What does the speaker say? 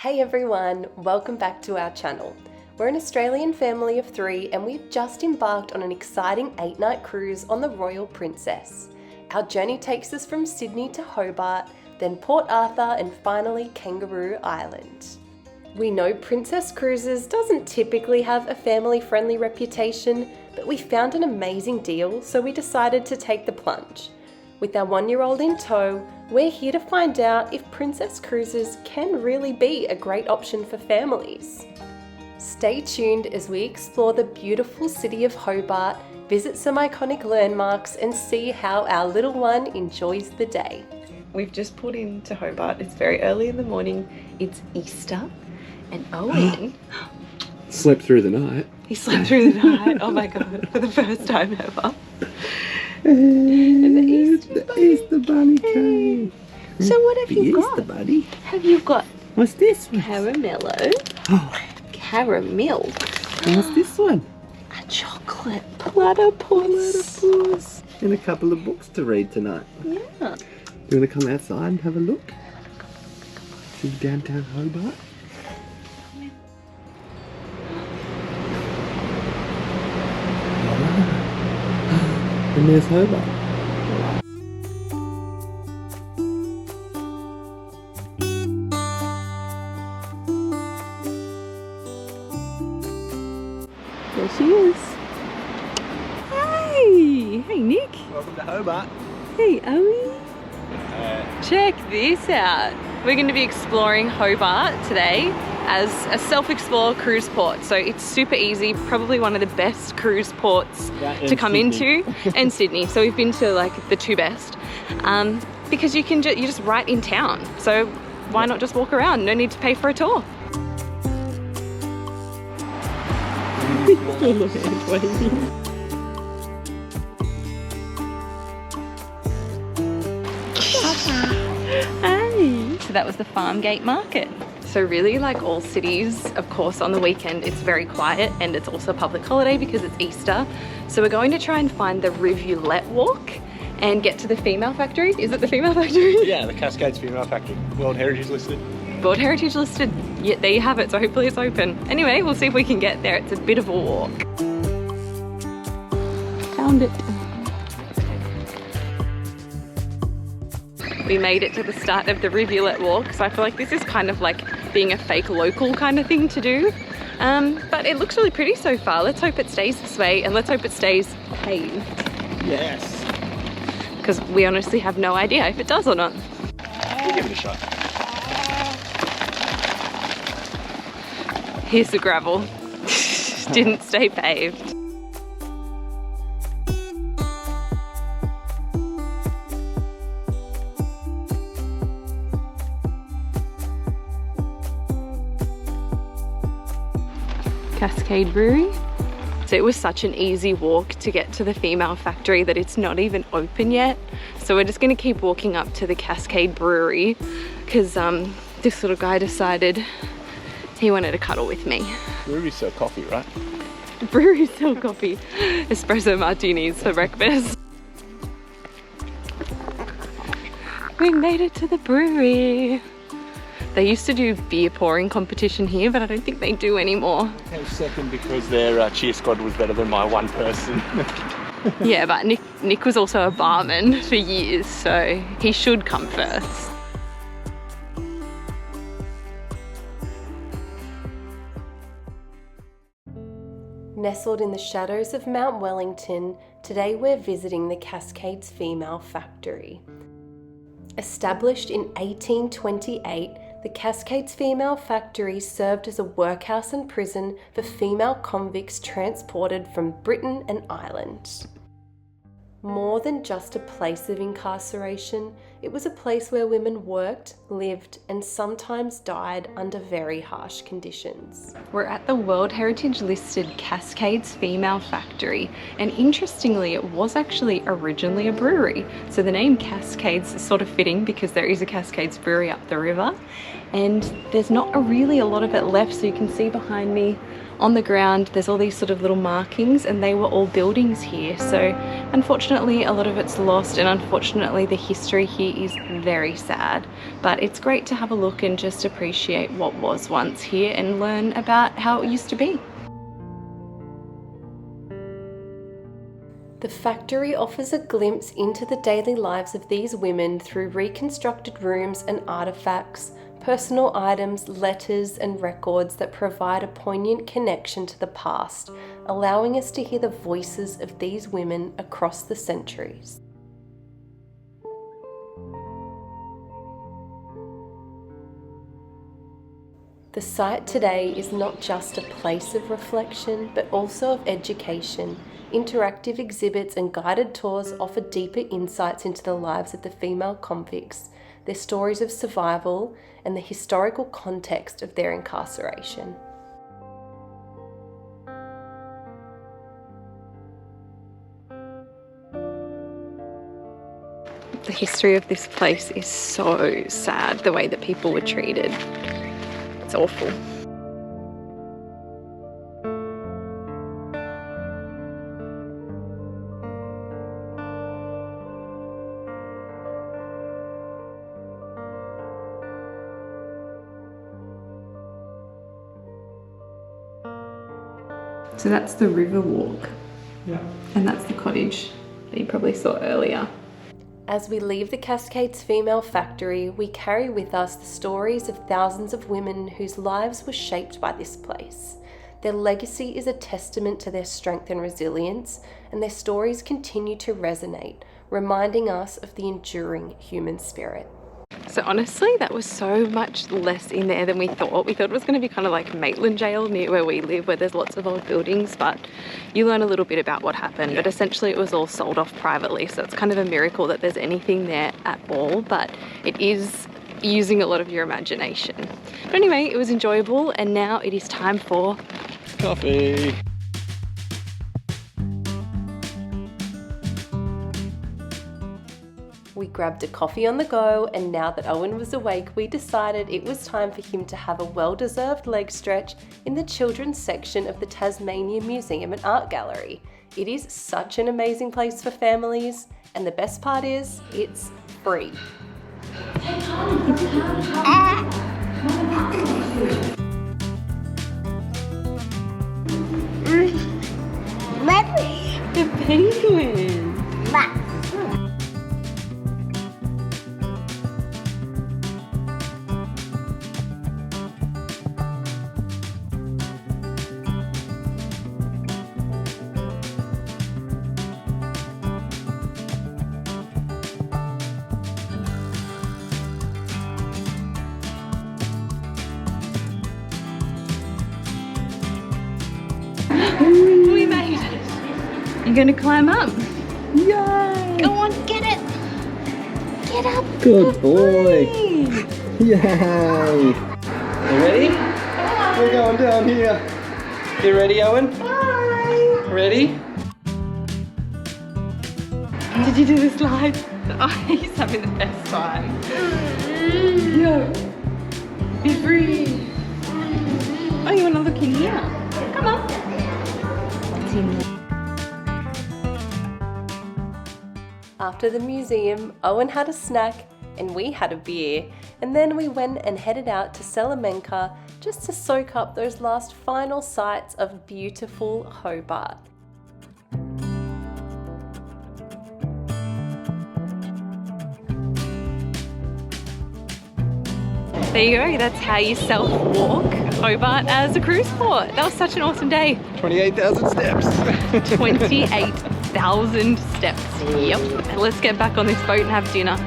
Hey everyone, welcome back to our channel. We're an Australian family of 3 and we've just embarked on an exciting 8-night cruise on the Royal Princess. Our journey takes us from Sydney to Hobart, then Port Arthur and finally Kangaroo Island. We know Princess Cruises doesn't typically have a family-friendly reputation, but we found an amazing deal, so we decided to take the plunge. With our 1-year-old in tow, we're here to find out if Princess Cruises can really be a great option for families. Stay tuned as we explore the beautiful city of Hobart, visit some iconic landmarks and see how our little one enjoys the day. We've just pulled into Hobart. It's very early in the morning. It's Easter and Owen slept through the night. He slept through the night. Oh my god, for the first time ever. And the Easter bunny came. So what have you got? Easter bunny. Have you got? What's this one? Caramello. Oh. Caramel. And what's this one? A chocolate platypus. Platypus. And a couple of books to read tonight. Yeah. You want to come outside and have a look? See downtown Hobart? And there's Hobart. There she is. Hey! Hey Nick! Welcome to Hobart. Hey Owie! Check this out. We're going to be exploring Hobart today as a self-explore cruise port. So it's super easy, probably one of the best cruise ports to come into, and Sydney. So we've been to like the 2 best because you're just right in town. So why not just walk around? No need to pay for a tour. Hey. So that was the farm gate market. So really, like all cities, of course, on the weekend it's very quiet and it's also a public holiday because it's Easter. So we're going to try and find the Rivulet Walk and get to the Female Factory. Is it the Female Factory? Yeah, the Cascades Female Factory. World Heritage listed. World Heritage listed. Yeah, there you have it. So hopefully it's open. Anyway, we'll see if we can get there. It's a bit of a walk. Found it. We made it to the start of the Rivulet Walk, so I feel like this is kind of like being a fake local kind of thing to do. But it looks really pretty so far. Let's hope it stays this way and let's hope it stays paved. Yes. Because we honestly have no idea if it does or not. We'll give it a shot. Here's the gravel. Didn't stay paved. Cascades Brewery. So it was such an easy walk to get to the Female Factory that it's not even open yet. So we're just gonna keep walking up to the Cascades Brewery because this little guy decided he wanted to cuddle with me. Breweries sell coffee, right? Breweries sell coffee. Espresso martinis for breakfast. We made it to the brewery. They used to do beer pouring competition here, but I don't think they do anymore. I was second because their cheer squad was better than my one person. Yeah, but Nick was also a barman for years, so he should come first. Nestled in the shadows of Mount Wellington, today we're visiting the Cascades Female Factory. Established in 1828, the Cascades Female Factory served as a workhouse and prison for female convicts transported from Britain and Ireland. More than just a place of incarceration, it was a place where women worked, lived, and sometimes died under very harsh conditions. We're at the World Heritage listed Cascades Female Factory, and interestingly, it was actually originally a brewery. So the name Cascades is sort of fitting because there is a Cascades Brewery up the river, and there's not really a lot of it left. So you can see behind me on the ground there's all these sort of little markings, and they were all buildings here. So unfortunately a lot of it's lost, and unfortunately the history here is very sad, but it's great to have a look and just appreciate what was once here and learn about how it used to be. The factory offers a glimpse into the daily lives of these women through reconstructed rooms and artefacts, personal items, letters and records that provide a poignant connection to the past, allowing us to hear the voices of these women across the centuries. The site today is not just a place of reflection, but also of education. Interactive exhibits and guided tours offer deeper insights into the lives of the female convicts, their stories of survival, and the historical context of their incarceration. The history of this place is so sad, the way that people were treated. It's awful. So that's the river walk. Yeah. And that's the cottage that you probably saw earlier. As we leave the Cascades Female Factory, we carry with us the stories of thousands of women whose lives were shaped by this place. Their legacy is a testament to their strength and resilience, and their stories continue to resonate, reminding us of the enduring human spirit. So honestly, that was so much less in there than we thought. We thought it was going to be kind of like Maitland Jail near where we live, where there's lots of old buildings, but you learn a little bit about what happened. But essentially it was all sold off privately, so it's kind of a miracle that there's anything there at all, but it is using a lot of your imagination. But anyway, it was enjoyable, and now it is time for Coffee. We grabbed a coffee on the go, and now that Owen was awake, we decided it was time for him to have a well-deserved leg stretch in the children's section of the Tasmanian Museum and Art Gallery. It is such an amazing place for families, and the best part is, it's free. the penguin. We made it. You're gonna climb up. Yay! Go on, get it. Get up. Good boy. Yay! You ready? We're going down here. You ready, Owen? Bye. Ready? Did you do the slide? Oh, he's having the best time. Yo, be free. Oh, you wanna look in here? Come on. After the museum, Owen had a snack and we had a beer, and then we went and headed out to Salamanca just to soak up those last final sights of beautiful Hobart. There you go, that's how you self-walk Hobart as a cruise port. That was such an awesome day. 28,000 steps. 28,000 steps. Yep. Let's get back on this boat and have dinner.